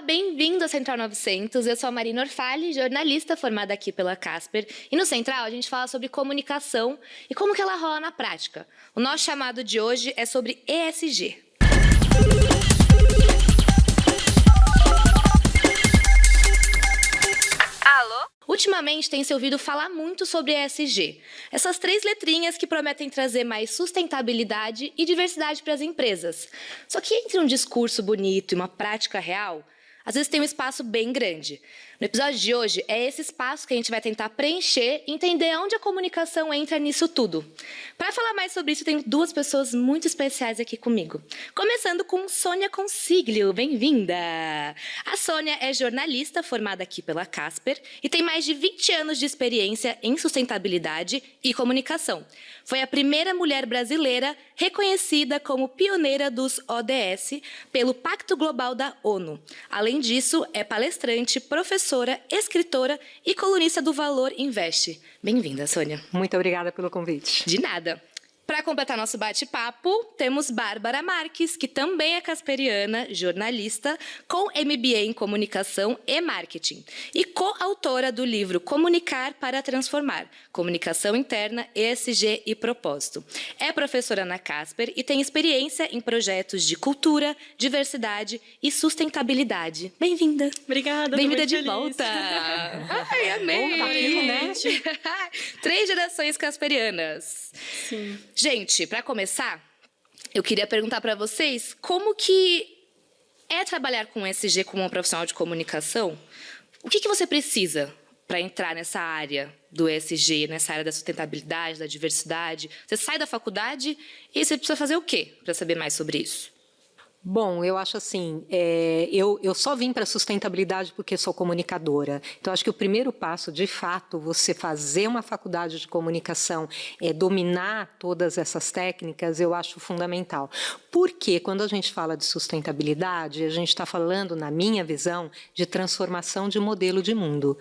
bem-vindo à Central 900. Eu sou a Marina Orfali, jornalista formada aqui pela Casper. E no Central a gente fala sobre comunicação e como que ela rola na prática. O nosso chamado de hoje é sobre ESG. Alô? Ultimamente tem se ouvido falar muito sobre ESG. Essas 3 letrinhas que prometem trazer mais sustentabilidade e diversidade para as empresas. Só que entre um discurso bonito e uma prática real, às vezes tem um espaço bem grande. No episódio de hoje, é esse espaço que a gente vai tentar preencher e entender onde a comunicação entra nisso tudo. Para falar mais sobre isso, tenho 2 pessoas muito especiais aqui comigo. Começando com Sônia Consiglio, bem-vinda! A Sônia é jornalista formada aqui pela Casper e tem mais de 20 anos de experiência em sustentabilidade e comunicação. Foi a primeira mulher brasileira reconhecida como pioneira dos ODS pelo Pacto Global da ONU. Além disso, é palestrante, professora, escritora e colunista do Valor Invest. Bem-vinda, Sônia. Muito obrigada pelo convite. De nada. Para completar nosso bate-papo, temos Bárbara Marques, que também é casperiana, jornalista, com MBA em Comunicação e Marketing, e coautora do livro Comunicar para Transformar, Comunicação Interna, ESG e Propósito. É professora na Casper e tem experiência em projetos de cultura, diversidade e sustentabilidade. Bem-vinda. Obrigada. Bem-vinda de feliz. volta. Ai, amei. Bom, aqui, né? 3 gerações casperianas. Sim. Gente, para começar, eu queria perguntar para vocês como que é trabalhar com ESG como um profissional de comunicação. O que você precisa para entrar nessa área do ESG, nessa área da sustentabilidade, da diversidade? Você sai da faculdade e você precisa fazer o quê para saber mais sobre isso? Bom, eu acho assim, eu só vim para a sustentabilidade porque sou comunicadora. Então, acho que o primeiro passo, de fato, você fazer uma faculdade de comunicação, dominar todas essas técnicas, eu acho fundamental. Porque quando a gente fala de sustentabilidade, a gente está falando, na minha visão, de transformação de modelo de mundo.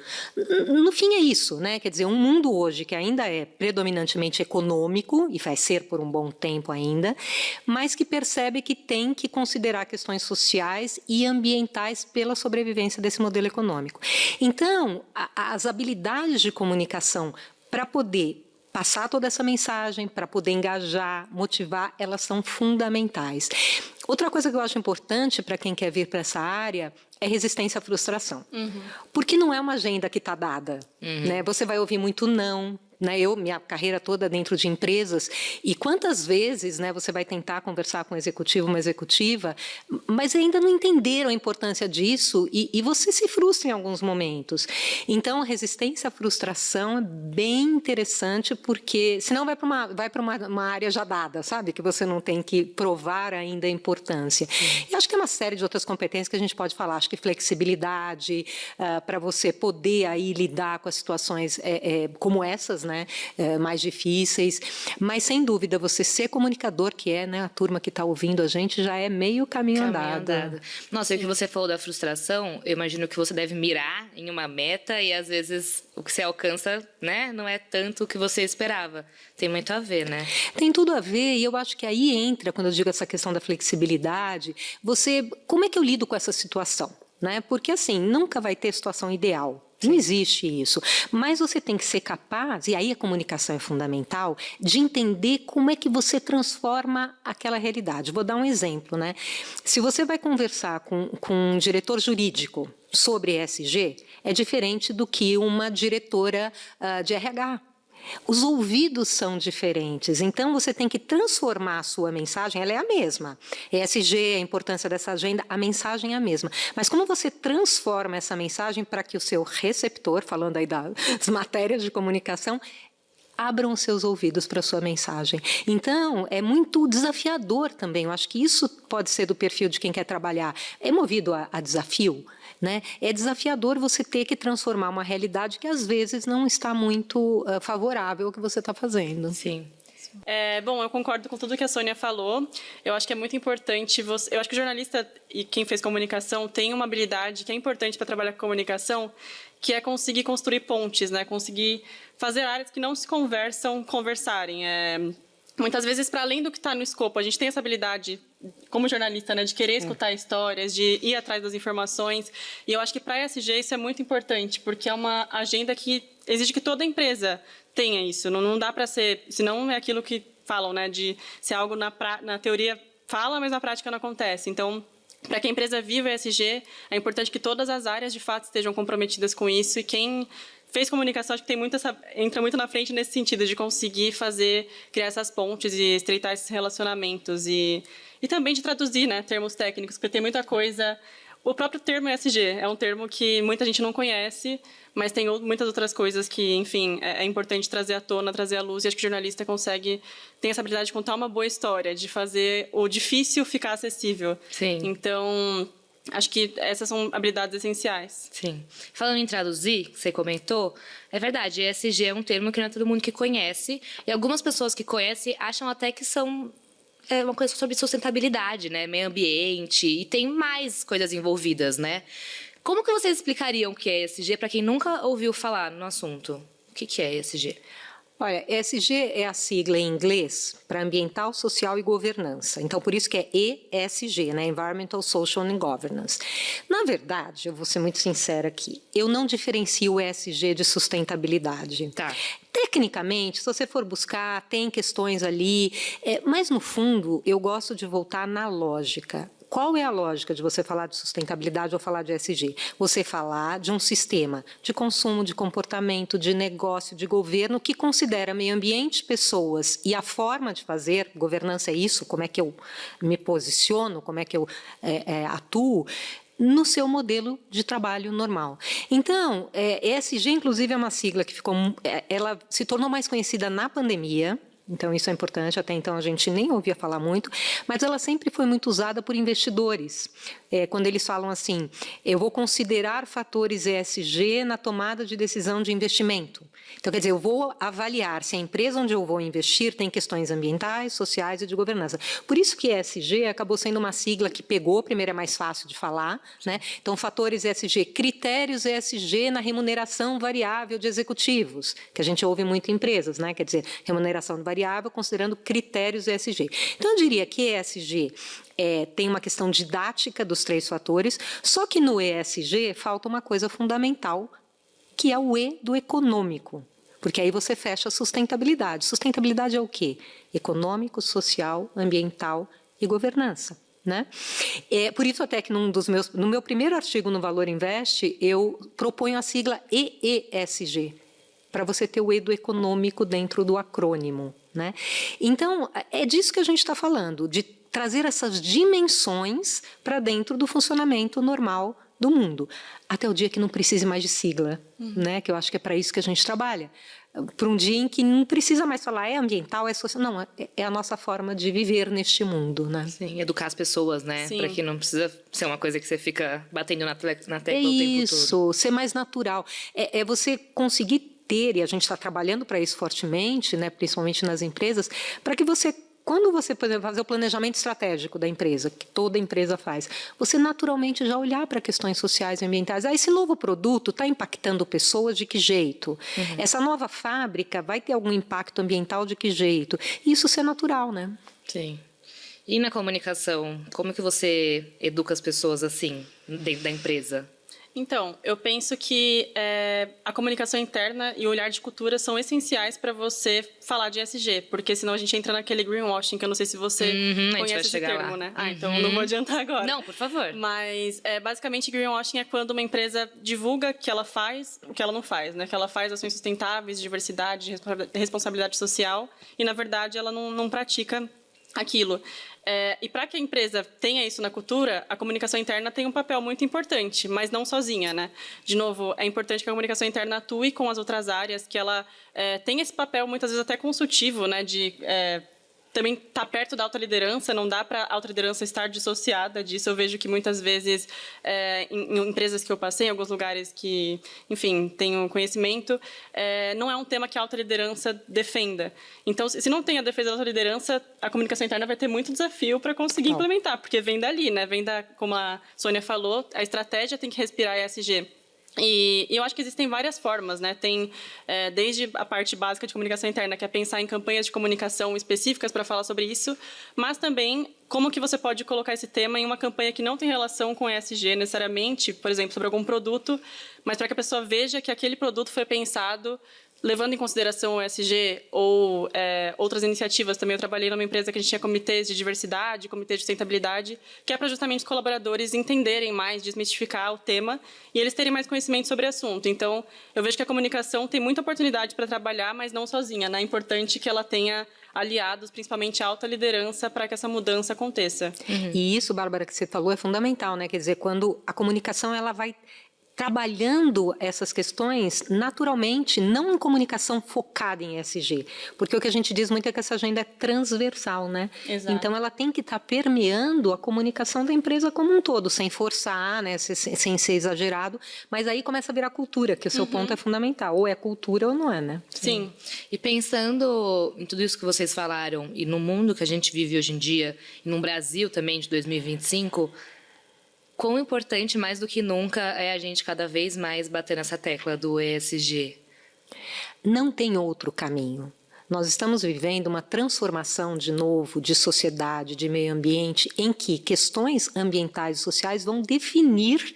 No fim é isso, né? Quer dizer, um mundo hoje que ainda é predominantemente econômico, e vai ser por um bom tempo ainda, mas que percebe que tem que considerar questões sociais e ambientais pela sobrevivência desse modelo econômico. Então, as habilidades de comunicação para poder passar toda essa mensagem, para poder engajar, motivar, elas são fundamentais. Outra coisa que eu acho importante para quem quer vir para essa área é resistência à frustração. Porque não é uma agenda que está dada. Né? Você vai ouvir muito não. Né, minha carreira toda dentro de empresas, e quantas vezes, né, você vai tentar conversar com um executivo, uma executiva, mas ainda não entenderam a importância disso e você se frustra em alguns momentos. Então, a resistência à frustração é bem interessante, porque senão vai para uma área já dada, sabe? Que você não tem que provar ainda a importância. E acho que é uma série de outras competências que a gente pode falar. Acho que flexibilidade, para você poder aí lidar com as situações como essas, né, mais difíceis, mas sem dúvida você ser comunicador, que é, né, a turma que está ouvindo a gente, já é meio caminho andado. Nossa, e o que você falou da frustração, eu imagino que você deve mirar em uma meta e às vezes o que você alcança, né, não é tanto o que você esperava. Tem muito a ver, né? Tem tudo a ver, e eu acho que aí entra, quando eu digo essa questão da flexibilidade, como é que eu lido com essa situação? Né? Porque assim, nunca vai ter situação ideal. Não existe isso, mas você tem que ser capaz, e aí a comunicação é fundamental, de entender como é que você transforma aquela realidade. Vou dar um exemplo, né? Se você vai conversar com um diretor jurídico sobre ESG, é diferente do que uma diretora de RH. Os ouvidos são diferentes, então você tem que transformar a sua mensagem, ela é a mesma. ESG, a importância dessa agenda, a mensagem é a mesma. Mas como você transforma essa mensagem para que o seu receptor, falando aí das matérias de comunicação, abram os seus ouvidos para a sua mensagem. Então, é muito desafiador também. Eu acho que isso pode ser do perfil de quem quer trabalhar. É movido a desafio, né? É desafiador você ter que transformar uma realidade que, às vezes, não está muito favorável ao que você está fazendo. Sim. Bom, eu concordo com tudo que a Sônia falou. Eu acho que é muito importante eu acho que o jornalista e quem fez comunicação tem uma habilidade que é importante para trabalhar com comunicação, que é conseguir construir pontes, né? Conseguir fazer áreas que não se conversarem. muitas vezes, para além do que está no escopo, a gente tem essa habilidade, como jornalista, né, de querer escutar histórias, de ir atrás das informações. E eu acho que para a ESG isso é muito importante, porque é uma agenda que exige que toda empresa tenha isso. Não dá para ser, senão é aquilo que falam, né, de ser algo na teoria fala, mas na prática não acontece. Então, para que a empresa viva ESG, é importante que todas as áreas, de fato, estejam comprometidas com isso. E quem fez comunicação, acho que entra muito na frente nesse sentido, de conseguir criar essas pontes e estreitar esses relacionamentos. E também de traduzir, né, termos técnicos, porque tem muita coisa. O próprio termo ESG é um termo que muita gente não conhece, mas tem muitas outras coisas que, enfim, é importante trazer à tona, trazer à luz, e acho que o jornalista tem essa habilidade de contar uma boa história, de fazer o difícil ficar acessível. Sim. Então, acho que essas são habilidades essenciais. Sim. Falando em traduzir, que você comentou, é verdade, ESG é um termo que não é todo mundo que conhece, e algumas pessoas que conhecem acham até que são uma coisa sobre sustentabilidade, né? Meio ambiente, e tem mais coisas envolvidas, né? Como que vocês explicariam o que é ESG para quem nunca ouviu falar no assunto? O que é ESG? Olha, ESG é a sigla em inglês para ambiental, social e governança. Então, por isso que é ESG, né? Environmental, Social and Governance. Na verdade, eu vou ser muito sincera aqui, eu não diferencio o ESG de sustentabilidade. Tá. Tecnicamente, se você for buscar, tem questões ali, mas no fundo, eu gosto de voltar na lógica. Qual é a lógica de você falar de sustentabilidade ou falar de ESG? Você falar de um sistema de consumo, de comportamento, de negócio, de governo que considera meio ambiente, pessoas e a forma de fazer, governança é isso, como é que eu me posiciono, como é que eu atuo, no seu modelo de trabalho normal. Então, ESG, inclusive, é uma sigla que ela se tornou mais conhecida na pandemia. Então, isso é importante, até então a gente nem ouvia falar muito, mas ela sempre foi muito usada por investidores. Quando eles falam assim, eu vou considerar fatores ESG na tomada de decisão de investimento. Então, quer dizer, eu vou avaliar se a empresa onde eu vou investir tem questões ambientais, sociais e de governança. Por isso que ESG acabou sendo uma sigla que pegou, primeiro é mais fácil de falar, né? Então, fatores ESG, critérios ESG na remuneração variável de executivos, que a gente ouve muito em empresas, né? Quer dizer, remuneração variável considerando critérios ESG. Então, eu diria que ESG tem uma questão didática dos 3 fatores, só que no ESG falta uma coisa fundamental, que é o E do econômico, porque aí você fecha a sustentabilidade. Sustentabilidade é o quê? Econômico, social, ambiental e governança. Né? Por isso até que no meu primeiro artigo no Valor Invest, eu proponho a sigla EESG, para você ter o E do econômico dentro do acrônimo. Né? Então, é disso que a gente está falando, de trazer essas dimensões para dentro do funcionamento normal do mundo, até o dia que não precise mais de sigla, né? Que eu acho que é para isso que a gente trabalha, para um dia em que não precisa mais falar é ambiental, é social, não, é a nossa forma de viver neste mundo. Né? Sim, educar as pessoas, né? Para que não precisa ser uma coisa que você fica batendo na tecla o tempo todo. Isso, ser mais natural, é você conseguir ter, e a gente está trabalhando para isso fortemente, né, principalmente nas empresas, para que você, quando você, por exemplo, fazer o planejamento estratégico da empresa, que toda empresa faz, você naturalmente já olhar para questões sociais e ambientais. Esse novo produto está impactando pessoas de que jeito? Essa nova fábrica vai ter algum impacto ambiental de que jeito? Isso ser natural, né? Sim. E na comunicação, como que você educa as pessoas assim, dentro da empresa? Então, eu penso que a comunicação interna e o olhar de cultura são essenciais para você falar de ESG, porque senão a gente entra naquele greenwashing, que eu não sei se você conhece esse termo, né? Então não vou adiantar agora. Não, por favor. Mas, basicamente, greenwashing é quando uma empresa divulga que ela faz o que ela não faz, né? Que ela faz ações sustentáveis, diversidade, responsabilidade social, e, na verdade, ela não pratica aquilo. E para que a empresa tenha isso na cultura, a comunicação interna tem um papel muito importante, mas não sozinha, né? De novo, é importante que a comunicação interna atue com as outras áreas, que ela tenha esse papel, muitas vezes até consultivo, né? De também estar perto da alta liderança, não dá para a alta liderança estar dissociada disso. Eu vejo que muitas vezes, em empresas que eu passei, em alguns lugares que, enfim, tenho conhecimento, não é um tema que a alta liderança defenda. Então, se não tem a defesa da alta liderança, a comunicação interna vai ter muito desafio para conseguir implementar, porque vem dali, né? Vem como a Sônia falou, a estratégia tem que respirar ESG. E eu acho que existem várias formas, né? Tem desde a parte básica de comunicação interna, que é pensar em campanhas de comunicação específicas para falar sobre isso, mas também como que você pode colocar esse tema em uma campanha que não tem relação com ESG necessariamente, por exemplo, sobre algum produto, mas para que a pessoa veja que aquele produto foi pensado levando em consideração o ESG ou outras iniciativas. Também eu trabalhei numa empresa que a gente tinha comitês de diversidade, comitês de sustentabilidade, que é para justamente os colaboradores entenderem mais, desmistificar o tema e eles terem mais conhecimento sobre o assunto. Então, eu vejo que a comunicação tem muita oportunidade para trabalhar, mas não sozinha, né? É importante que ela tenha aliados, principalmente alta liderança, para que essa mudança aconteça. E isso, Bárbara, que você falou é fundamental, né? Quer dizer, quando a comunicação ela vai trabalhando essas questões naturalmente, não em comunicação focada em ESG, porque o que a gente diz muito é que essa agenda é transversal, né? Exato. Então ela tem que estar permeando a comunicação da empresa como um todo, sem forçar, né? Sem ser exagerado, mas aí começa a virar cultura, que o seu ponto é fundamental, ou é cultura ou não é, né? Sim. E pensando em tudo isso que vocês falaram, e no mundo que a gente vive hoje em dia, e no Brasil também de 2025, quão importante, mais do que nunca, é a gente cada vez mais bater nessa tecla do ESG? Não tem outro caminho. Nós estamos vivendo uma transformação, de novo, de sociedade, de meio ambiente, em que questões ambientais e sociais vão definir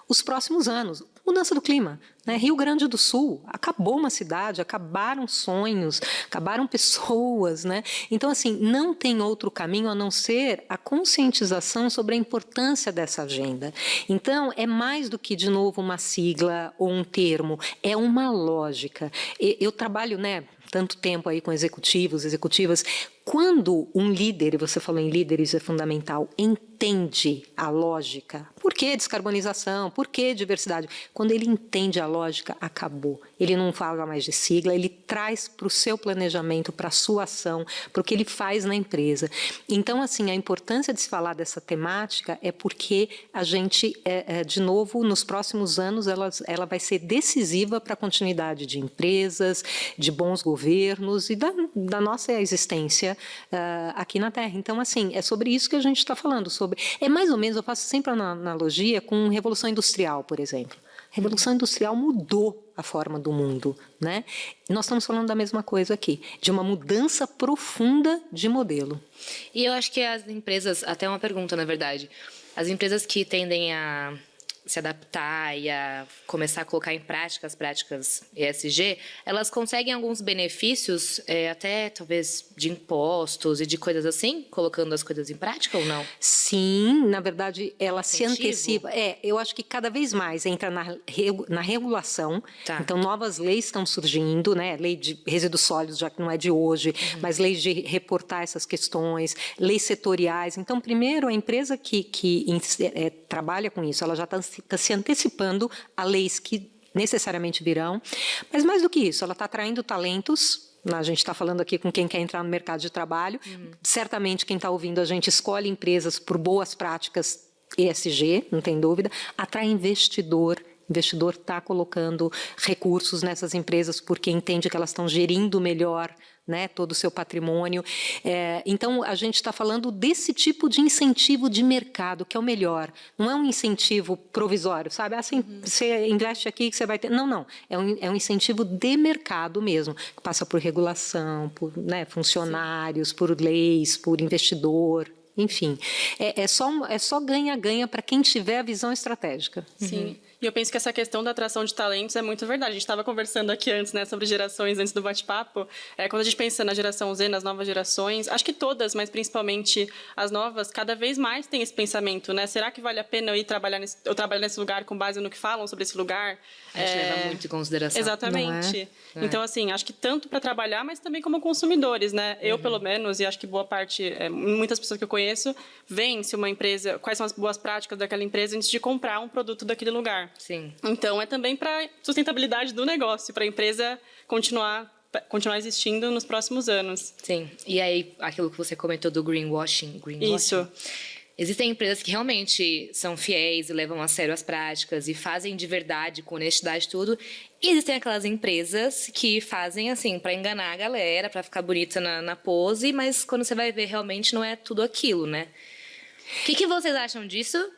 os próximos anos. Mudança do clima, né? Rio Grande do Sul, acabou uma cidade, acabaram sonhos, acabaram pessoas, né? Então, assim, não tem outro caminho a não ser a conscientização sobre a importância dessa agenda. Então, é mais do que, de novo, uma sigla ou um termo, é uma lógica. Eu trabalho, né, tanto tempo aí com executivos, executivas. Quando um líder, e você falou em líder, isso é fundamental, entende a lógica, por que descarbonização, por que diversidade? Quando ele entende a lógica, acabou. Ele não fala mais de sigla, ele traz para o seu planejamento, para a sua ação, para o que ele faz na empresa. Então, assim, a importância de se falar dessa temática é porque a gente, de novo, nos próximos anos, ela vai ser decisiva para a continuidade de empresas, de bons governos e da nossa existência aqui na Terra. Então, assim, é sobre isso que a gente está falando. É mais ou menos, eu faço sempre uma analogia com Revolução Industrial, por exemplo. A Revolução Industrial mudou a forma do mundo, né? Nós estamos falando da mesma coisa aqui, de uma mudança profunda de modelo. E eu acho que as empresas, até uma pergunta, na verdade, as empresas que tendem a se adaptar e a começar a colocar em prática as práticas ESG, elas conseguem alguns benefícios, até talvez de impostos e de coisas assim, colocando as coisas em prática ou não? Sim, na verdade, ela se Incentivo? antecipa. Eu acho que cada vez mais entra na regulação. Tá. Então, novas leis estão surgindo, né? Lei de resíduos sólidos, já que não é de hoje, mas leis de reportar essas questões, leis setoriais. Então, primeiro, a empresa que trabalha com isso, ela já está se antecipando a leis que necessariamente virão, mas mais do que isso, ela está atraindo talentos. A gente está falando aqui com quem quer entrar no mercado de trabalho. Certamente, quem está ouvindo a gente escolhe empresas por boas práticas ESG, não tem dúvida. Atrai investidor. O investidor está colocando recursos nessas empresas porque entende que elas estão gerindo melhor, né, todo o seu patrimônio. Então, a gente está falando desse tipo de incentivo de mercado, que é o melhor. Não é um incentivo provisório, sabe? Assim, você investe aqui que você vai ter... Não. É um incentivo de mercado mesmo, que passa por regulação, por, né, funcionários, por leis, por investidor... Enfim, é só ganha-ganha para quem tiver a visão estratégica. Sim. E eu penso que essa questão da atração de talentos é muito verdade. A gente estava conversando aqui antes, né, sobre gerações, antes do bate-papo. Quando a gente pensa na geração Z, nas novas gerações, acho que todas, mas principalmente as novas, cada vez mais tem esse pensamento, né? Será que vale a pena eu trabalhar nesse lugar com base no que falam sobre esse lugar? A gente leva muito em consideração. Exatamente. Então, assim, acho que tanto para trabalhar, mas também como consumidores, né? Eu, pelo menos, e acho que boa parte, muitas pessoas que eu conheço, veem se uma empresa, quais são as boas práticas daquela empresa antes de comprar um produto daquele lugar. Sim. Então, é também para sustentabilidade do negócio, para a empresa continuar existindo nos próximos anos. Sim. E aí, aquilo que você comentou do greenwashing. Isso. Existem empresas que realmente são fiéis e levam a sério as práticas e fazem de verdade, com honestidade, tudo. E existem aquelas empresas que fazem assim, para enganar a galera, para ficar bonita na pose, mas quando você vai ver, realmente não é tudo aquilo, né? O que vocês acham disso?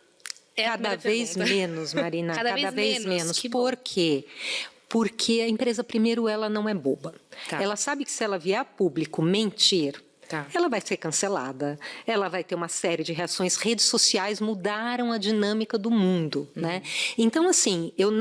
É a Cada primeira vez pergunta. menos, Marina. Cada vez menos, que bom. Por quê? Porque a empresa, primeiro, ela não é boba. Tá. Ela sabe que se ela vier a público mentir, Tá. ela vai ser cancelada, ela vai ter uma série de reações. Redes sociais mudaram a dinâmica do mundo, né? Então, assim, eu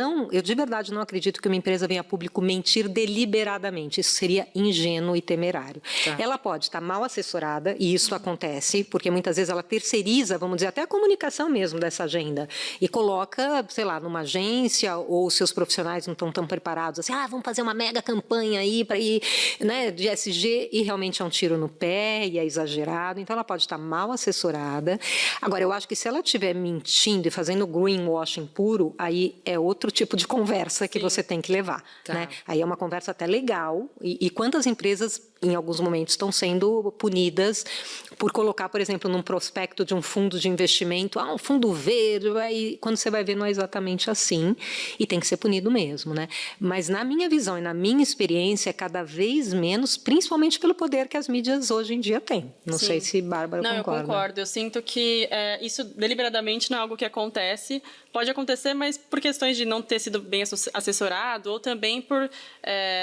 de verdade não acredito que uma empresa venha a público mentir deliberadamente. Isso seria ingênuo e temerário. Tá. Ela pode estar mal assessorada, e isso acontece, porque muitas vezes ela terceiriza, vamos dizer, até a comunicação mesmo dessa agenda, e coloca, sei lá, numa agência, ou seus profissionais não estão tão preparados, assim, vamos fazer uma mega campanha aí para ir, né, de ESG, e realmente é um tiro no pé, e é exagerado, então ela pode estar mal assessorada. Agora, eu acho que se ela estiver mentindo e fazendo greenwashing puro, aí é outro tipo de conversa que você tem que levar. Tá. Né? Aí é uma conversa até legal, e quantas empresas, em alguns momentos, estão sendo punidas por colocar, por exemplo, num prospecto de um fundo de investimento, um fundo verde, e quando você vai ver não é exatamente assim, e tem que ser punido mesmo. Né? Mas na minha visão e na minha experiência, cada vez menos, principalmente pelo poder que as mídias hoje em dia têm. Não sei se Bárbara Não, concorda. eu concordo. Eu sinto que isso deliberadamente não é algo que acontece. Pode acontecer, mas por questões de não ter sido bem assessorado, ou também por,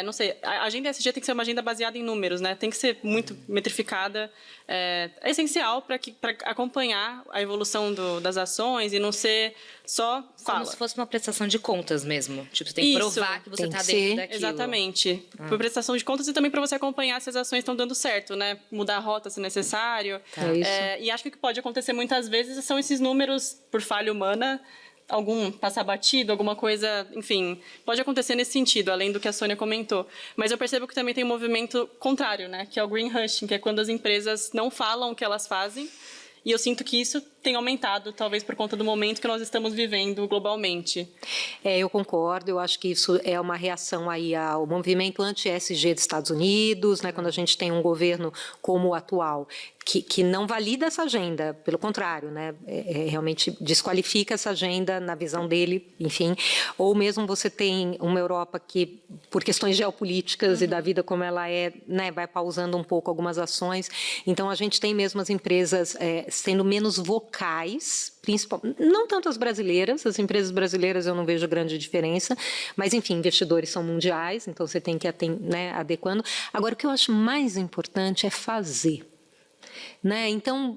não sei, a agenda ESG tem que ser uma agenda baseada em números, né? Tem que ser muito metrificada. É essencial para acompanhar a evolução das ações e não ser só fala. Como se fosse uma prestação de contas mesmo. Tipo, você tem que Isso. provar que você Tem está que dentro ser. daquilo. Exatamente. Por prestação de contas e também para você acompanhar se as ações estão dando certo, né? Mudar a rota se necessário. É isso. E acho que o que pode acontecer muitas vezes são esses números por falha humana, algum passar batido, alguma coisa, enfim, pode acontecer nesse sentido, além do que a Sônia comentou. Mas eu percebo que também tem um movimento contrário, né? Que é o greenwashing, que é quando as empresas não falam o que elas fazem. E eu sinto que isso tem aumentado, talvez por conta do momento que nós estamos vivendo globalmente. Eu concordo, eu acho que isso é uma reação aí ao movimento anti-ESG dos Estados Unidos, né, quando a gente tem um governo como o atual, que não valida essa agenda, pelo contrário, né, realmente desqualifica essa agenda na visão dele, enfim, ou mesmo você tem uma Europa que, por questões geopolíticas e da vida como ela é, né, vai pausando um pouco algumas ações, então a gente tem mesmo as empresas sendo menos vocais, não tanto as brasileiras, as empresas brasileiras eu não vejo grande diferença, mas, enfim, investidores são mundiais, então você tem que ir, né, adequando. Agora, o que eu acho mais importante é fazer. Né? Então,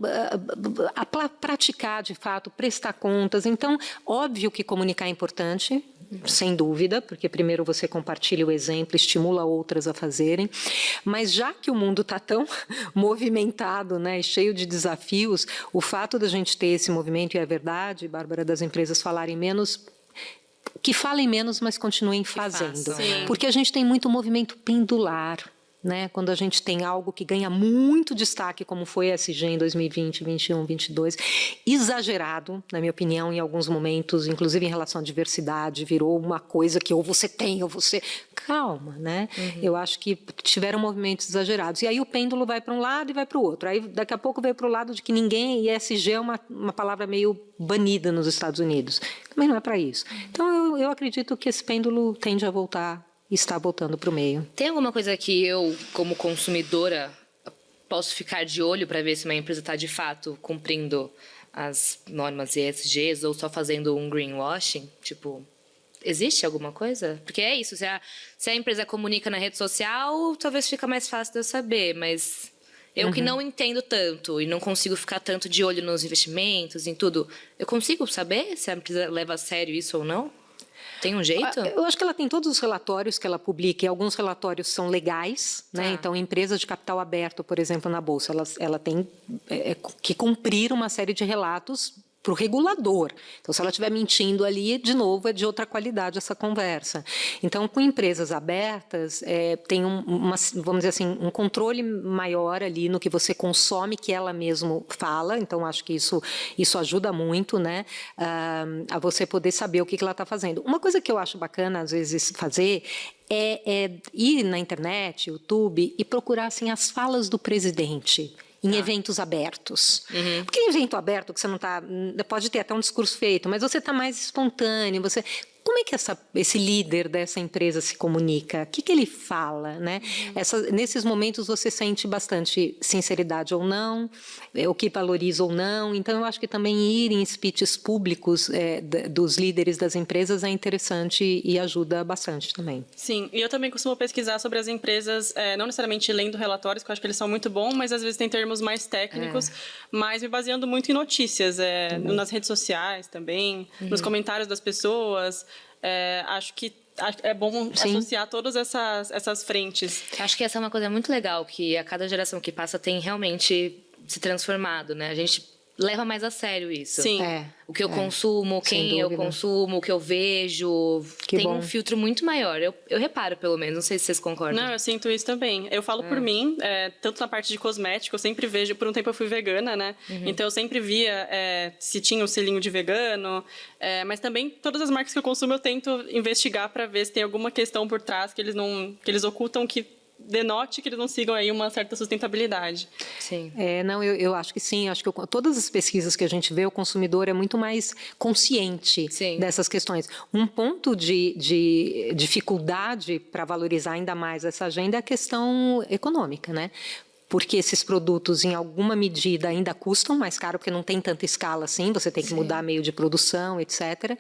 praticar, de fato, prestar contas. Então, óbvio que comunicar é importante, sem dúvida, porque primeiro você compartilha o exemplo, estimula outras a fazerem, mas já que o mundo está tão movimentado, né, cheio de desafios, o fato da gente ter esse movimento, e é verdade, Bárbara, das empresas falarem menos, que falem menos, mas continuem fazendo. Porque a gente tem muito movimento pendular. Né? Quando a gente tem algo que ganha muito destaque, como foi a ESG em 2020, 2021, 2022, exagerado, na minha opinião, em alguns momentos, inclusive em relação à diversidade, virou uma coisa que ou você tem ou você... Calma, né? Eu acho que tiveram movimentos exagerados. E aí o pêndulo vai para um lado e vai para o outro. Aí daqui a pouco veio para o lado de que ninguém... E ESG é uma palavra meio banida nos Estados Unidos. Também não é para isso. Então eu acredito que esse pêndulo tende a voltar, está voltando para o meio. Tem alguma coisa que eu, como consumidora, posso ficar de olho para ver se uma empresa está, de fato, cumprindo as normas ESGs ou só fazendo um greenwashing? Tipo, existe alguma coisa? Porque é isso, se a empresa comunica na rede social, talvez fica mais fácil de eu saber, mas eu que não entendo tanto e não consigo ficar tanto de olho nos investimentos, em tudo, eu consigo saber se a empresa leva a sério isso ou não? Tem um jeito? Eu acho que ela tem todos os relatórios que ela publica, e alguns relatórios são legais, né? Então, empresas de capital aberto, por exemplo, na Bolsa, ela tem que cumprir uma série de relatos para o regulador. Então, se ela estiver mentindo ali, de novo, é de outra qualidade essa conversa. Então, com empresas abertas, tem vamos dizer assim, um controle maior ali no que você consome, que ela mesmo fala. Então, acho que isso ajuda muito, né, a você poder saber o que ela está fazendo. Uma coisa que eu acho bacana, às vezes, fazer é ir na internet, YouTube, e procurar assim, as falas do presidente em eventos abertos. Porque em evento aberto, que você não está... Pode ter até um discurso feito, mas você está mais espontâneo, como é que esse líder dessa empresa se comunica? O que ele fala, né? Nesses momentos você sente bastante sinceridade ou não, o que valoriza ou não. Então, eu acho que também ir em speeches públicos dos líderes das empresas é interessante e ajuda bastante também. Sim, e eu também costumo pesquisar sobre as empresas, não necessariamente lendo relatórios, que eu acho que eles são muito bons, mas às vezes tem termos mais técnicos, mas me baseando muito em notícias, nas redes sociais também, nos comentários das pessoas. Acho que é bom associar todas essas frentes. Acho que essa é uma coisa muito legal, que a cada geração que passa tem realmente se transformado, né? A gente leva mais a sério isso. Sim. O que eu consumo, quem eu consumo, o que eu vejo. Tem um filtro muito maior. Eu reparo, pelo menos. Não sei se vocês concordam. Não, eu sinto isso também. Eu falo por mim, tanto na parte de cosmético, eu sempre vejo... Por um tempo eu fui vegana, né? Então, eu sempre via se tinha o selinho de vegano. Mas também, todas as marcas que eu consumo, eu tento investigar para ver se tem alguma questão por trás que eles ocultam, que denote que eles não sigam aí uma certa sustentabilidade. Sim. Não, eu acho que sim. Acho que todas as pesquisas que a gente vê, o consumidor é muito mais consciente dessas questões. Um ponto de dificuldade para valorizar ainda mais essa agenda é a questão econômica, né? Porque esses produtos, em alguma medida, ainda custam mais caro, porque não tem tanta escala assim, você tem que mudar meio de produção, etc.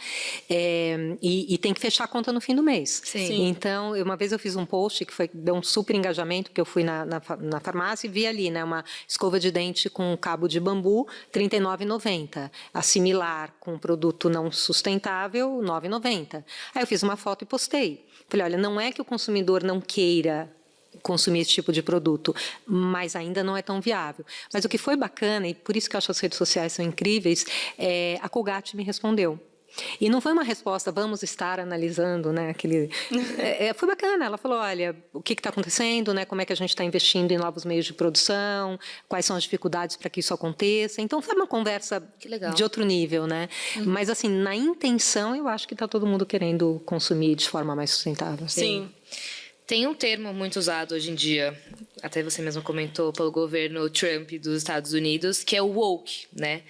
E tem que fechar a conta no fim do mês. Sim. Então, uma vez eu fiz um post que deu um super engajamento, porque eu fui na farmácia e vi ali, né, uma escova de dente com um cabo de bambu, R$ 39,90. Assimilar com um produto não sustentável, R$ 9,90. Aí eu fiz uma foto e postei. Falei, olha, não é que o consumidor não queira consumir esse tipo de produto, mas ainda não é tão viável. Mas o que foi bacana, e por isso que eu acho que as redes sociais são incríveis, a Colgate me respondeu. E não foi uma resposta, vamos estar analisando, né? Foi bacana, ela falou, olha, o que está acontecendo, né? Como é que a gente está investindo em novos meios de produção, quais são as dificuldades para que isso aconteça. Então, foi uma conversa de outro nível, né? Mas, assim, na intenção, eu acho que está todo mundo querendo consumir de forma mais sustentável. Sim. Tem um termo muito usado hoje em dia, até você mesmo comentou, pelo governo Trump dos Estados Unidos, que é o woke, né?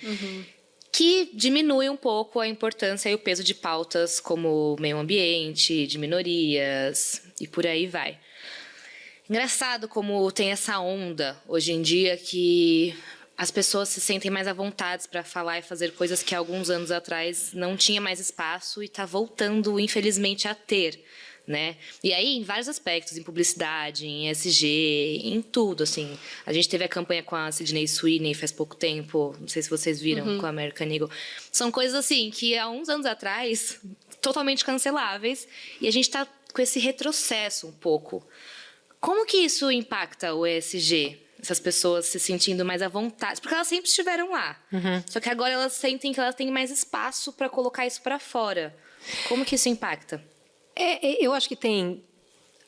Que diminui um pouco a importância e o peso de pautas como meio ambiente, de minorias e por aí vai. Engraçado como tem essa onda hoje em dia que as pessoas se sentem mais à vontade para falar e fazer coisas que há alguns anos atrás não tinha mais espaço e está voltando, infelizmente, a ter. Né? E aí, em vários aspectos, em publicidade, em ESG, em tudo, assim. A gente teve a campanha com a Sydney Sweeney faz pouco tempo, não sei se vocês viram, com a American Eagle. São coisas, assim, que há uns anos atrás, totalmente canceláveis, e a gente está com esse retrocesso um pouco. Como que isso impacta o ESG? Essas pessoas se sentindo mais à vontade, porque elas sempre estiveram lá. Só que agora elas sentem que elas têm mais espaço para colocar isso para fora. Como que isso impacta? Eu acho que tem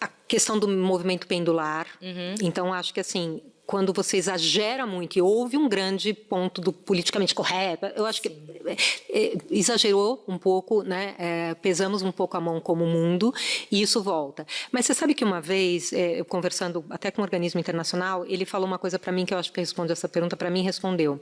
a questão do movimento pendular. Então, acho que, assim, quando você exagera muito, e houve um grande ponto do politicamente correto, eu acho que exagerou um pouco, né? Pesamos um pouco a mão como mundo, e isso volta. Mas você sabe que uma vez, eu conversando até com um organismo internacional, ele falou uma coisa para mim, que eu acho que responde essa pergunta para mim, respondeu.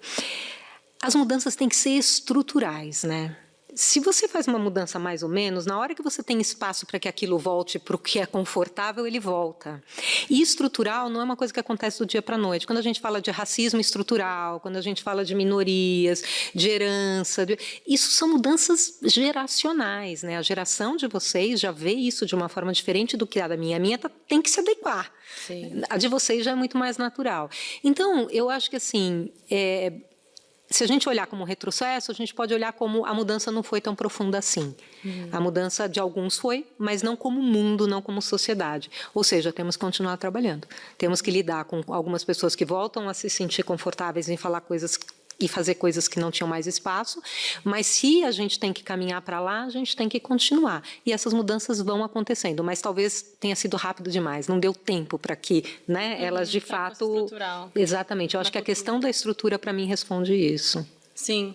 As mudanças têm que ser estruturais, né? Se você faz uma mudança mais ou menos, na hora que você tem espaço para que aquilo volte para o que é confortável, ele volta. E estrutural não é uma coisa que acontece do dia para a noite. Quando a gente fala de racismo estrutural, quando a gente fala de minorias, de herança, isso são mudanças geracionais, né? A geração de vocês já vê isso de uma forma diferente do que a da minha. A minha tem que se adequar. Sim. A de vocês já é muito mais natural. Então, eu acho que, assim, se a gente olhar como retrocesso, a gente pode olhar como a mudança não foi tão profunda assim. A mudança de alguns foi, mas não como mundo, não como sociedade. Ou seja, temos que continuar trabalhando. Temos que lidar com algumas pessoas que voltam a se sentir confortáveis em falar coisas e fazer coisas que não tinham mais espaço, mas se a gente tem que caminhar para lá, a gente tem que continuar. E essas mudanças vão acontecendo, mas talvez tenha sido rápido demais, não deu tempo para que, né, elas de fato... Estrutural. Exatamente, eu acho que a questão da estrutura, para mim, responde isso. Sim,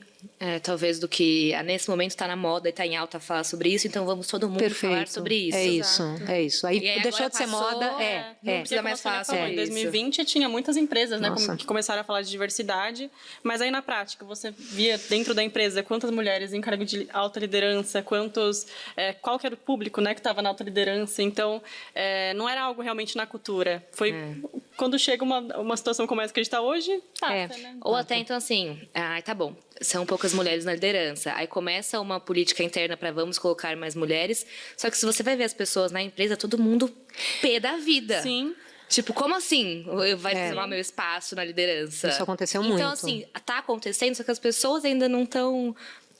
talvez do que nesse momento está na moda e está em alta falar sobre isso, então vamos todo mundo falar sobre isso. É isso, é isso. Aí, deixou de ser moda, não precisa mais falar sobre isso. Em 2020 tinha muitas empresas, né, que começaram a falar de diversidade, mas aí na prática você via dentro da empresa quantas mulheres em cargo de alta liderança, qual que era o público, né, que estava na alta liderança, então não era algo realmente na cultura. Foi quando chega uma situação como essa que a gente está hoje, passa, né? Ou até então assim, tá bom, são poucas mulheres na liderança. Aí começa uma política interna para vamos colocar mais mulheres. Só que se você vai ver as pessoas na empresa, todo mundo pé da vida. Sim. Tipo, como assim vai tomar meu espaço na liderança? Isso aconteceu muito. Então, assim, tá acontecendo, só que as pessoas ainda não estão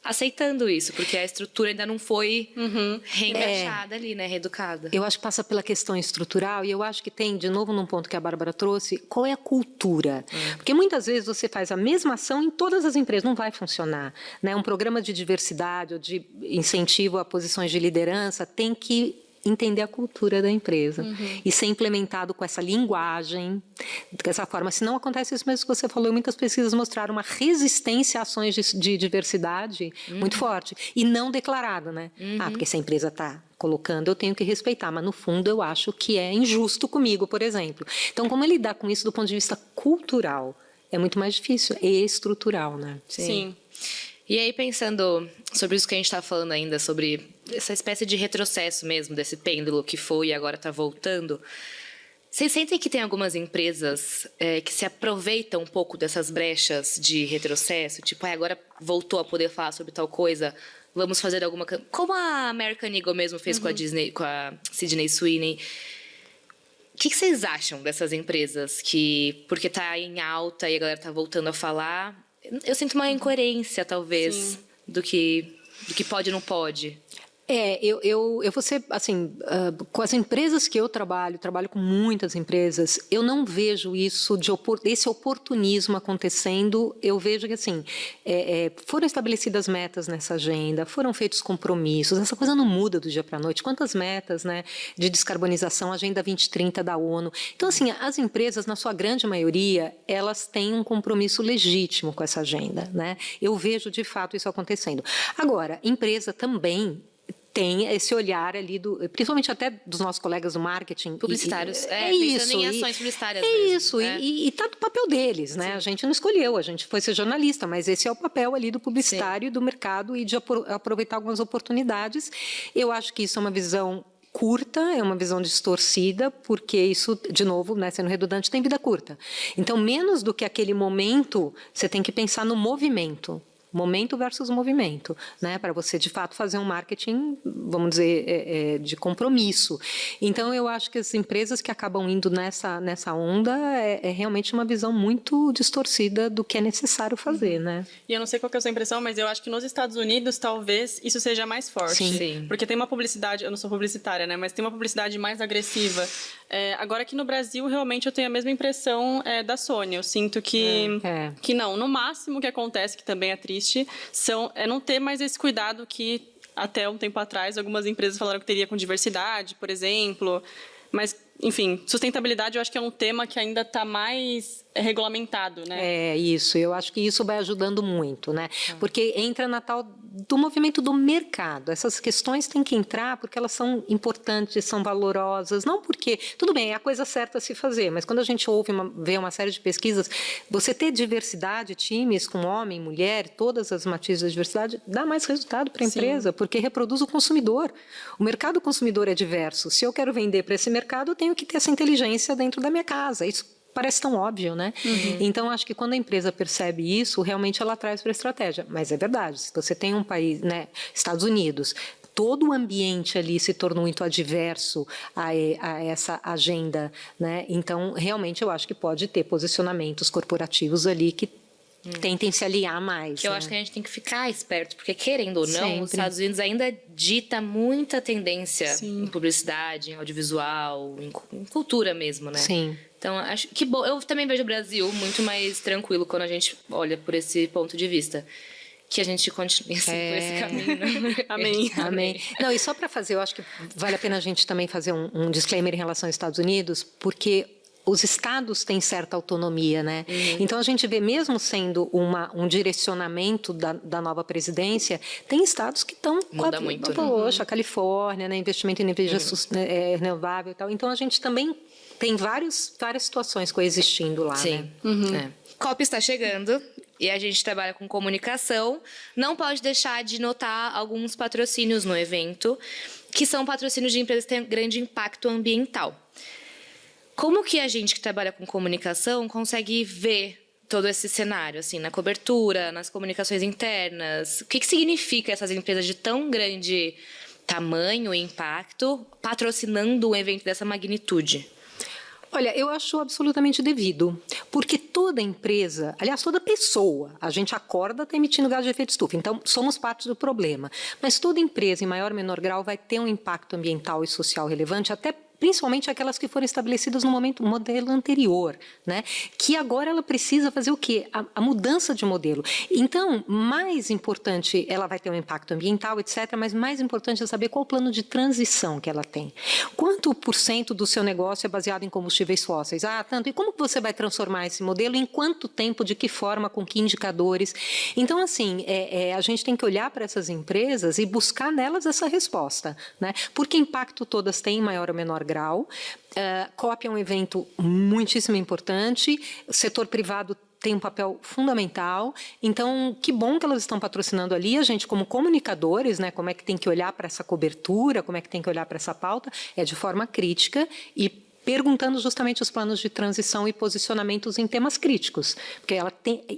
aceitando isso, porque a estrutura ainda não foi reencaixada ali, né, reeducada. Eu acho que passa pela questão estrutural, e eu acho que tem, de novo, num ponto que a Bárbara trouxe, qual é a cultura? Porque muitas vezes você faz a mesma ação em todas as empresas, não vai funcionar, né? Um programa de diversidade ou de incentivo a posições de liderança tem que entender a cultura da empresa e ser implementado com essa linguagem, dessa forma. Se não acontece isso mesmo que você falou, muitas pesquisas mostraram uma resistência a ações de diversidade muito forte e não declarada, né? Porque se a empresa está colocando, eu tenho que respeitar, mas no fundo eu acho que é injusto comigo, por exemplo. Então, como lidar com isso do ponto de vista cultural? É muito mais difícil, é estrutural, né? Sim. E aí, pensando sobre isso que a gente está falando ainda, sobre essa espécie de retrocesso mesmo, desse pêndulo que foi e agora está voltando, vocês sentem que tem algumas empresas que se aproveitam um pouco dessas brechas de retrocesso? Tipo, agora voltou a poder falar sobre tal coisa, vamos fazer alguma... Como a American Eagle mesmo fez com a Disney, com a Sydney Sweeney. O que vocês acham dessas empresas que, porque está em alta e a galera está voltando a falar... Eu sinto uma incoerência, talvez, do que pode e não pode. Eu vou ser, assim, com as empresas que eu trabalho com muitas empresas, eu não vejo isso, esse oportunismo acontecendo. Eu vejo que, assim, foram estabelecidas metas nessa agenda, foram feitos compromissos, essa coisa não muda do dia para a noite. Quantas metas, né, de descarbonização, Agenda 2030 da ONU. Então, assim, as empresas, na sua grande maioria, elas têm um compromisso legítimo com essa agenda, né? Eu vejo, de fato, isso acontecendo. Agora, empresa também tem esse olhar ali, principalmente até dos nossos colegas do marketing. Publicitários. Isso. Em ações publicitárias mesmo. Isso. E está do papel deles, né? Sim. A gente não escolheu, a gente foi ser jornalista, mas esse é o papel ali do publicitário, do mercado e de aproveitar algumas oportunidades. Eu acho que isso é uma visão curta, é uma visão distorcida, porque isso, de novo, né, sendo redundante, tem vida curta. Então, menos do que aquele momento, você tem que pensar no movimento. Momento versus movimento, né? Para você, de fato, fazer um marketing, vamos dizer, de compromisso. Então, eu acho que as empresas que acabam indo nessa onda é realmente uma visão muito distorcida do que é necessário fazer, né? E eu não sei qual que é a sua impressão, mas eu acho que nos Estados Unidos, talvez, isso seja mais forte. Sim. Porque tem uma publicidade, eu não sou publicitária, né? Mas tem uma publicidade mais agressiva. Agora, aqui no Brasil, realmente, eu tenho a mesma impressão da Sony. Eu sinto que não. No máximo, o que acontece, que também é triste, é não ter mais esse cuidado que até um tempo atrás algumas empresas falaram que teria com diversidade, por exemplo. Mas, enfim, sustentabilidade eu acho que é um tema que ainda está mais regulamentado, né? Isso. Eu acho que isso vai ajudando muito, né? Porque entra na tal do movimento do mercado. Essas questões têm que entrar porque elas são importantes, são valorosas, não porque... Tudo bem, é a coisa certa a se fazer, mas quando a gente vê uma série de pesquisas, você ter diversidade, times com homem, mulher, todas as matizes da diversidade, dá mais resultado para a empresa, porque reproduz o consumidor. O mercado consumidor é diverso. Se eu quero vender para esse mercado, eu tenho que ter essa inteligência dentro da minha casa. Isso parece tão óbvio, né? Então, acho que quando a empresa percebe isso, realmente ela traz para a estratégia. Mas é verdade, se você tem um país, né, Estados Unidos, todo o ambiente ali se tornou muito adverso a essa agenda, né? Então, realmente, eu acho que pode ter posicionamentos corporativos ali que tentem se aliar mais. Que eu né? acho que a gente tem que ficar esperto, porque, querendo ou não, Sempre. os Estados Unidos ainda dita muita tendência Sim. em publicidade, em audiovisual, em cultura mesmo, né? Sim. Então, acho que bom. Eu também vejo o Brasil muito mais tranquilo quando a gente olha por esse ponto de vista. Que a gente continue assim, por esse caminho. Amém. Amém. Não, e só para fazer, eu acho que vale a pena a gente também fazer um disclaimer em relação aos Estados Unidos, porque os estados têm certa autonomia, né? Então, a gente vê, mesmo sendo um direcionamento da nova presidência, tem estados que estão... Muda muito, né? Poxa, a Califórnia, né? Investimento em energia renovável e tal. Então, a gente também tem várias situações coexistindo lá, Sim. né? COP está chegando e a gente trabalha com comunicação. Não pode deixar de notar alguns patrocínios no evento, que são patrocínios de empresas que têm grande impacto ambiental. Como que a gente que trabalha com comunicação consegue ver todo esse cenário, assim, na cobertura, nas comunicações internas? O que significa essas empresas de tão grande tamanho e impacto patrocinando um evento dessa magnitude? Olha, eu acho absolutamente devido, porque toda empresa, aliás, toda pessoa, a gente acorda está emitindo gás de efeito estufa, então somos parte do problema. Mas toda empresa, em maior ou menor grau, vai ter um impacto ambiental e social relevante, até principalmente aquelas que foram estabelecidas no modelo anterior, né? Que agora ela precisa fazer o quê? A mudança de modelo. Então, mais importante, ela vai ter um impacto ambiental, etc., mas mais importante é saber qual o plano de transição que ela tem. Quanto por cento do seu negócio é baseado em combustíveis fósseis? Tanto. E como que você vai transformar esse modelo? Em quanto tempo? De que forma? Com que indicadores? Então, assim, a gente tem que olhar para essas empresas e buscar nelas essa resposta, né? Porque impacto todas têm, em maior ou menor grau. COP é um evento muitíssimo importante, o setor privado tem um papel fundamental, então que bom que elas estão patrocinando ali, a gente como comunicadores, né, como é que tem que olhar para essa cobertura, como é que tem que olhar para essa pauta, de forma crítica e perguntando justamente os planos de transição e posicionamentos em temas críticos, porque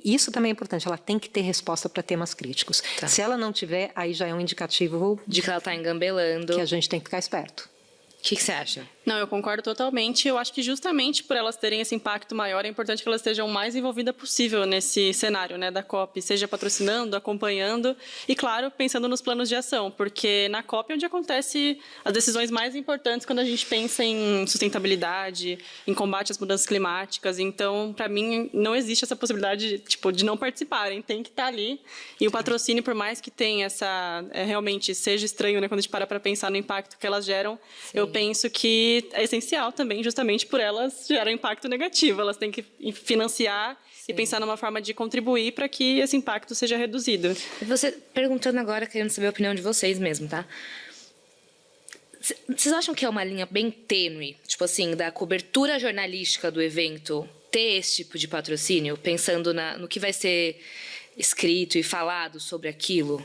isso também é importante, ela tem que ter resposta para temas críticos. Tá. Se ela não tiver, aí já é um indicativo de que ela está engambelando. Que a gente tem que ficar esperto. O que você acha? Não, eu concordo totalmente. Eu acho que justamente por elas terem esse impacto maior, é importante que elas estejam o mais envolvidas possível nesse cenário, né, da COP, seja patrocinando, acompanhando e, claro, pensando nos planos de ação, porque na COP é onde acontece as decisões mais importantes quando a gente pensa em sustentabilidade, em combate às mudanças climáticas. Então, para mim, não existe essa possibilidade de não participarem, tem que estar ali. E o patrocínio, por mais que tenha realmente seja estranho, né, quando a gente para pensar no impacto que elas geram, eu penso que é essencial também, justamente por elas gerar impacto negativo. Elas têm que financiar e pensar numa forma de contribuir para que esse impacto seja reduzido. Você perguntando agora, querendo saber a opinião de vocês mesmo, tá? Vocês acham que é uma linha bem tênue, tipo assim, da cobertura jornalística do evento ter esse tipo de patrocínio, pensando no que vai ser escrito e falado sobre aquilo?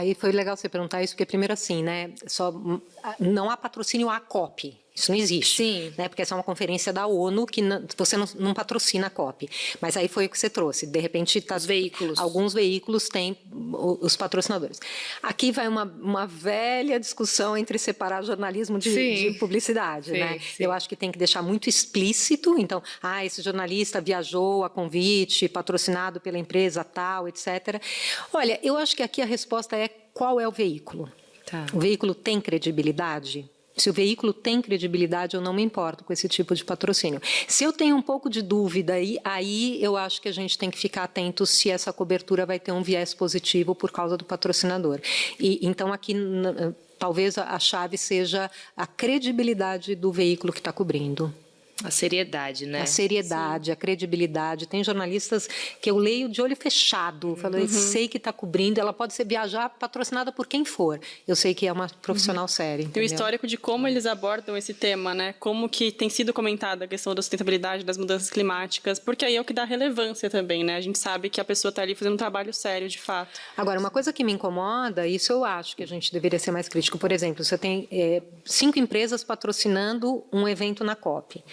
E foi legal você perguntar isso, porque primeiro assim, né, não há patrocínio à COP, isso não existe. Sim. Né, porque essa é uma conferência da ONU que você não patrocina a COP. Mas aí foi o que você trouxe, de repente Os veículos. Alguns veículos têm os patrocinadores. Aqui vai uma velha discussão entre separar jornalismo de publicidade. Sim, né? sim. Eu acho que tem que deixar muito explícito, então, esse jornalista viajou a convite, patrocinado pela empresa tal, etc. Olha, eu acho que aqui a resposta é qual é o veículo. Tá. O veículo tem credibilidade? Se o veículo tem credibilidade, eu não me importo com esse tipo de patrocínio. Se eu tenho um pouco de dúvida, aí eu acho que a gente tem que ficar atento se essa cobertura vai ter um viés positivo por causa do patrocinador. Então, aqui, talvez a chave seja a credibilidade do veículo que está cobrindo. A seriedade, né? A seriedade, a credibilidade. Tem jornalistas que eu leio de olho fechado. Falei, sei que está cobrindo. Ela pode ser viajar patrocinada por quem for. Eu sei que é uma profissional séria. Tem o histórico de como eles abordam esse tema, né? Como que tem sido comentada a questão da sustentabilidade, das mudanças climáticas, porque aí é o que dá relevância também, né? A gente sabe que a pessoa está ali fazendo um trabalho sério, de fato. Agora, uma coisa que me incomoda, isso eu acho que a gente deveria ser mais crítico. Por exemplo, você tem 5 empresas patrocinando um evento na COP,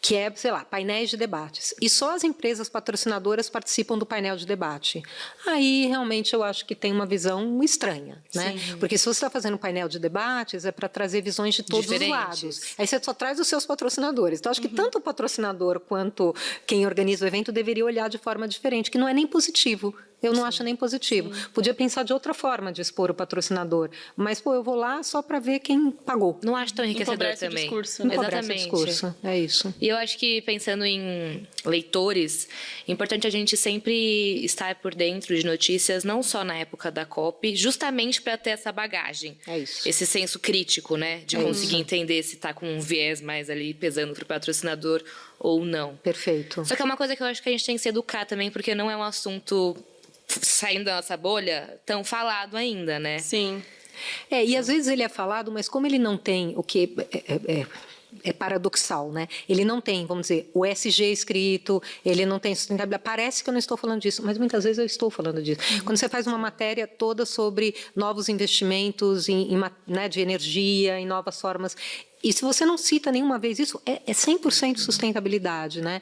que é, sei lá, painéis de debates. E só as empresas patrocinadoras participam do painel de debate. Aí, realmente, eu acho que tem uma visão estranha, né? Sim. Porque se você está fazendo um painel de debates, é para trazer visões de todos os lados. Aí você só traz os seus patrocinadores. Então, acho que tanto o patrocinador quanto quem organiza o evento deveria olhar de forma diferente, que não é nem positivo. Eu não acho nem positivo. Podia pensar de outra forma de expor o patrocinador, mas, pô, eu vou lá só para ver quem pagou. Não acho tão enriquecedor Empobrece o também. discurso, Não né? cobrece o Exatamente. discurso, é isso. E eu acho que, pensando em leitores, é importante a gente sempre estar por dentro de notícias, não só na época da COP, justamente para ter essa bagagem. É isso. Esse senso crítico, né? De conseguir entender se está com um viés mais ali pesando para o patrocinador ou não. Perfeito. Só que é uma coisa que eu acho que a gente tem que se educar também, porque não é um assunto saindo da nossa bolha tão falado ainda, né? Sim. E às vezes ele é falado, mas como ele não tem o que é paradoxal, né? Ele não tem, vamos dizer, o SG escrito, ele não tem sustentabilidade. Parece que eu não estou falando disso, mas muitas vezes eu estou falando disso. Quando você faz uma matéria toda sobre novos investimentos né, de energia, em novas formas. E se você não cita nenhuma vez isso, é 100% sustentabilidade, né?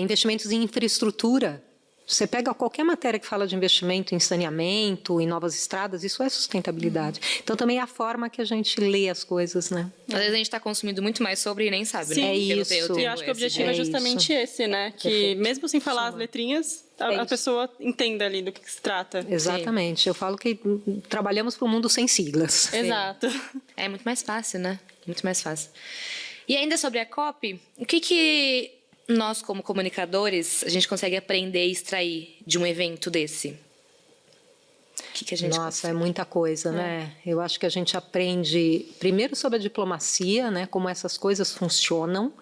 Investimentos em infraestrutura. Você pega qualquer matéria que fala de investimento em saneamento, em novas estradas, isso é sustentabilidade. Então, também é a forma que a gente lê as coisas, né? Às vezes a gente está consumindo muito mais sobre e nem sabe, Sim. né? É Porque não isso. tem o E termo eu acho que o objetivo É é justamente isso. esse, né? Que Perfeito. mesmo sem falar as letrinhas, a isso. pessoa entenda ali do que se trata. Exatamente. Eu falo que trabalhamos para um mundo sem siglas. Exato. É muito mais fácil, né? Muito mais fácil. E ainda sobre a COP, o que nós, como comunicadores, a gente consegue aprender e extrair de um evento desse? O que a gente Nossa, é muita coisa, né? Eu acho que a gente aprende, primeiro, sobre a diplomacia, né? Como essas coisas funcionam.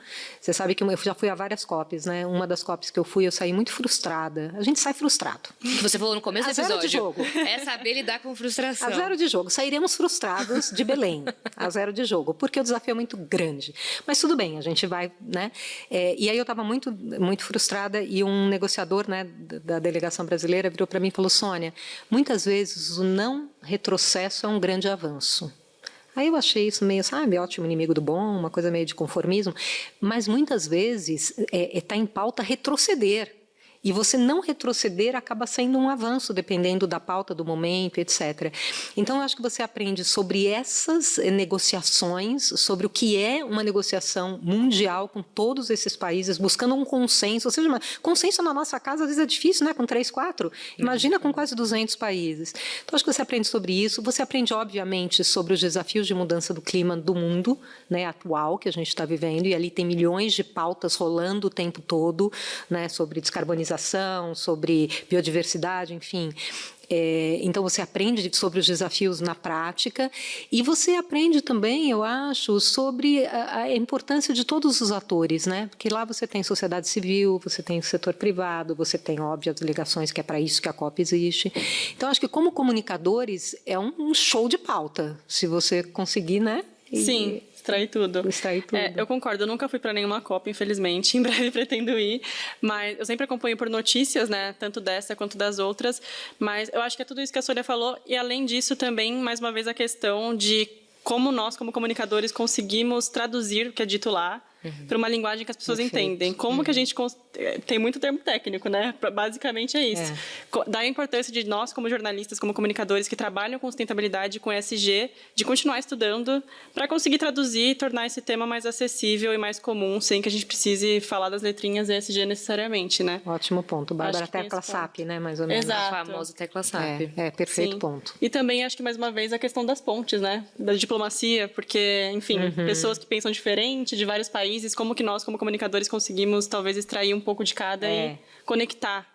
Você sabe que eu já fui a várias COPs, né? Uma das COPs que eu fui, eu saí muito frustrada. A gente sai frustrado. Que você falou no começo do A zero episódio. de jogo. É saber lidar com frustração. A zero de jogo. Sairemos frustrados de Belém, a zero de jogo, porque o desafio é muito grande. Mas tudo bem, a gente vai, né? E aí eu estava muito, muito frustrada e um negociador, né, da delegação brasileira virou para mim e falou: Sônia, muitas vezes o não retrocesso é um grande avanço. Aí eu achei isso meio, sabe, ótimo inimigo do bom, uma coisa meio de conformismo, mas muitas vezes está em pauta retroceder. E você não retroceder acaba sendo um avanço, dependendo da pauta do momento, etc. Então, eu acho que você aprende sobre essas negociações, sobre o que é uma negociação mundial com todos esses países, buscando um consenso. Ou seja, consenso na nossa casa, às vezes, é difícil, né? Com 3, 4. Imagina com quase 200 países. Então, acho que você aprende sobre isso. Você aprende, obviamente, sobre os desafios de mudança do clima do mundo, né, atual, que a gente está vivendo. E ali tem milhões de pautas rolando o tempo todo, né, sobre descarbonização, sobre biodiversidade, enfim. Então, você aprende sobre os desafios na prática e você aprende também, eu acho, sobre a importância de todos os atores, né? Porque lá você tem sociedade civil, você tem o setor privado, você tem, óbvio, as ligações, que é para isso que a COP existe. Então, acho que como comunicadores é um show de pauta, se você conseguir, né? Sim. Extrair tudo. Extrair tudo. Eu concordo, eu nunca fui para nenhuma COP, infelizmente, em breve pretendo ir, mas eu sempre acompanho por notícias, né, tanto dessa quanto das outras, mas eu acho que é tudo isso que a Sônia falou, e além disso também, mais uma vez, a questão de como nós, como comunicadores, conseguimos traduzir o que é dito lá para uma linguagem que as pessoas entendem. Como que a gente... Tem muito termo técnico, né? Basicamente é isso. Dá a importância de nós, como jornalistas, como comunicadores que trabalham com sustentabilidade, com ESG, de continuar estudando para conseguir traduzir e tornar esse tema mais acessível e mais comum, sem que a gente precise falar das letrinhas ESG necessariamente, né? Ótimo ponto. Bárbara, tecla SAP, né? Mais ou menos. Exato. A famosa tecla SAP. Perfeito Sim. ponto. E também, acho que, mais uma vez, a questão das pontes, né? Da diplomacia, porque, enfim, pessoas que pensam diferente, de vários países, como que nós, como comunicadores, conseguimos, talvez, extrair um pouco de cada e conectar,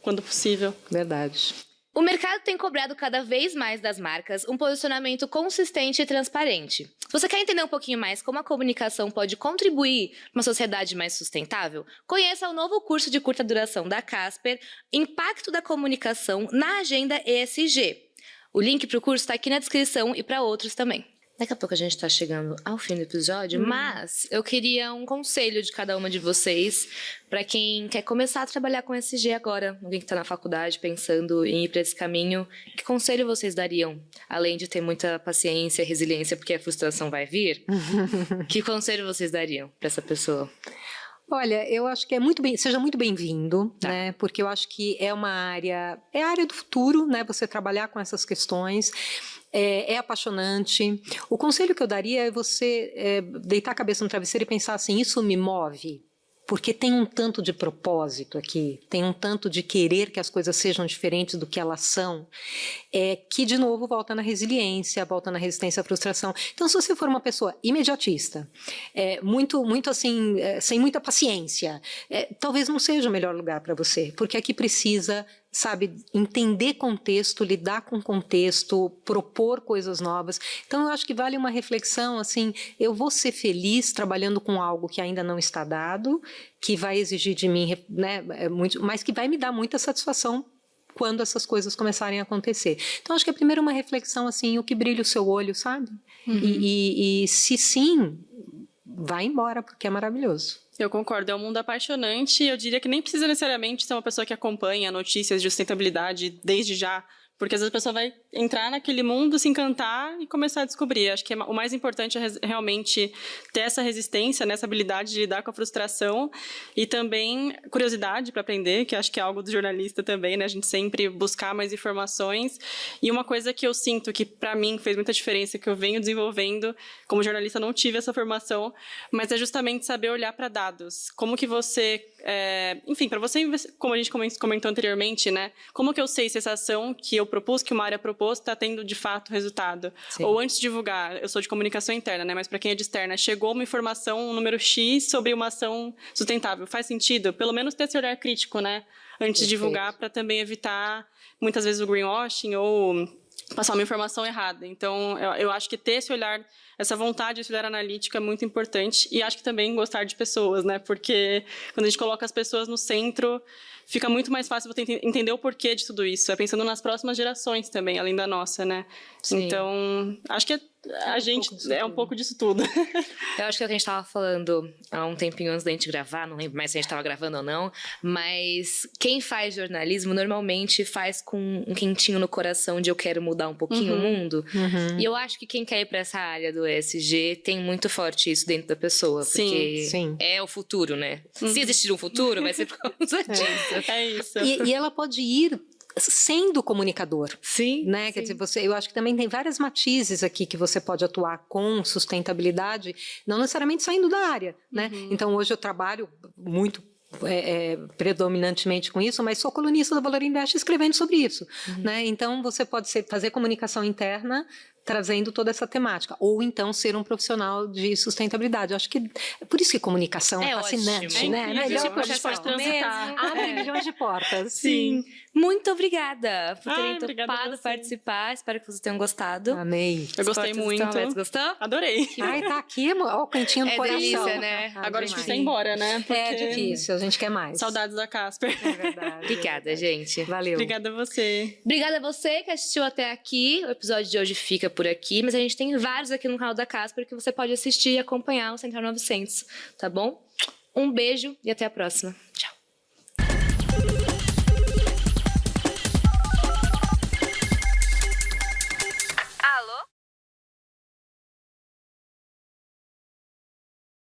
quando possível. Verdade. O mercado tem cobrado cada vez mais das marcas um posicionamento consistente e transparente. Se você quer entender um pouquinho mais como a comunicação pode contribuir para uma sociedade mais sustentável, conheça o novo curso de curta duração da Casper, Impacto da Comunicação na Agenda ESG. O link para o curso está aqui na descrição e para outros também. Daqui a pouco a gente está chegando ao fim do episódio, mas eu queria um conselho de cada uma de vocês para quem quer começar a trabalhar com ESG agora, alguém que está na faculdade pensando em ir para esse caminho. Que conselho vocês dariam? Além de ter muita paciência e resiliência, porque a frustração vai vir, que conselho vocês dariam para essa pessoa? Olha, eu acho que seja muito bem-vindo, né? Porque eu acho que é a área do futuro, né? Você trabalhar com essas questões. É apaixonante. O conselho que eu daria é você deitar a cabeça no travesseiro e pensar assim: isso me move? porque tem um tanto de propósito aqui, tem um tanto de querer que as coisas sejam diferentes do que elas são, que, de novo, volta na resiliência, volta na resistência à frustração. Então, se você for uma pessoa imediatista, muito assim, sem muita paciência, talvez não seja o melhor lugar para você, porque aqui precisa, sabe, entender contexto, lidar com contexto, propor coisas novas. Então, eu acho que vale uma reflexão, assim, eu vou ser feliz trabalhando com algo que ainda não está dado, que vai exigir de mim, né, muito, mas que vai me dar muita satisfação quando essas coisas começarem a acontecer. Então, acho que é primeiro uma reflexão, assim, o que brilha o seu olho, sabe? E se sim, vai embora, porque é maravilhoso. Eu concordo, é um mundo apaixonante. Eu diria que nem precisa necessariamente ser uma pessoa que acompanha notícias de sustentabilidade desde já, porque às vezes a pessoa vai entrar naquele mundo, se encantar e começar a descobrir. Acho que o mais importante é realmente ter essa resistência, né, essa habilidade de lidar com a frustração e também curiosidade para aprender, que acho que é algo do jornalista também, né? A gente sempre buscar mais informações. E uma coisa que eu sinto que, para mim, fez muita diferença, que eu venho desenvolvendo, como jornalista não tive essa formação, mas é justamente saber olhar para dados. Como que você... enfim, para você, como a gente comentou anteriormente, né? Como que eu sei se essa ação que eu propus, que uma área propôs, está tendo de fato resultado? Sim. Ou antes de divulgar, eu sou de comunicação interna, né? Mas para quem é de externa, chegou uma informação, um número X sobre uma ação sustentável. Faz sentido? Pelo menos ter esse olhar crítico, né? Antes de divulgar, para também evitar muitas vezes o greenwashing ou passar uma informação errada. Então, eu acho que ter esse olhar, essa vontade, esse olhar analítico é muito importante. E acho que também gostar de pessoas, né? Porque quando a gente coloca as pessoas no centro, fica muito mais fácil você entender o porquê de tudo isso. É pensando nas próximas gerações também, além da nossa, né? Sim. Então, acho que a gente é um pouco disso tudo. Eu acho que é o que a gente estava falando há um tempinho antes da gente gravar, não lembro mais se a gente estava gravando ou não, mas quem faz jornalismo normalmente faz com um quentinho no coração de eu quero mudar um pouquinho o mundo. E eu acho que quem quer ir para essa área do ESG tem muito forte isso dentro da pessoa, porque é o futuro, né? Se existir um futuro, vai ser por causa disso. É isso. E ela pode ir sendo comunicador. Sim. Né? Sim. Quer dizer, eu acho que também tem vários matizes aqui que você pode atuar com sustentabilidade, não necessariamente saindo da área, né? Então, hoje eu trabalho muito predominantemente com isso, mas sou colunista do Valor Invest escrevendo sobre isso, né? Então, você pode fazer comunicação interna trazendo toda essa temática, ou então ser um profissional de sustentabilidade. Eu acho que é por isso que comunicação é fascinante, ótimo. né? Melhor profissão mesmo. Abre milhões de portas. Sim. Muito obrigada por terem topado participar. Espero que vocês tenham gostado. Amei. Eu gostei muito. Gostou? Adorei. Ai, tá aqui, ó, o cantinho do coração. Delícia, né? Agora a gente precisa ir embora, né? Porque é difícil, a gente quer mais. Saudades da Casper. É verdade. Obrigada, gente. Valeu. Obrigada a você. Obrigada a você que assistiu até aqui. O episódio de hoje fica por aqui, mas a gente tem vários aqui no canal da Casper que você pode assistir e acompanhar o Central 900, tá bom? Um beijo e até a próxima. Tchau.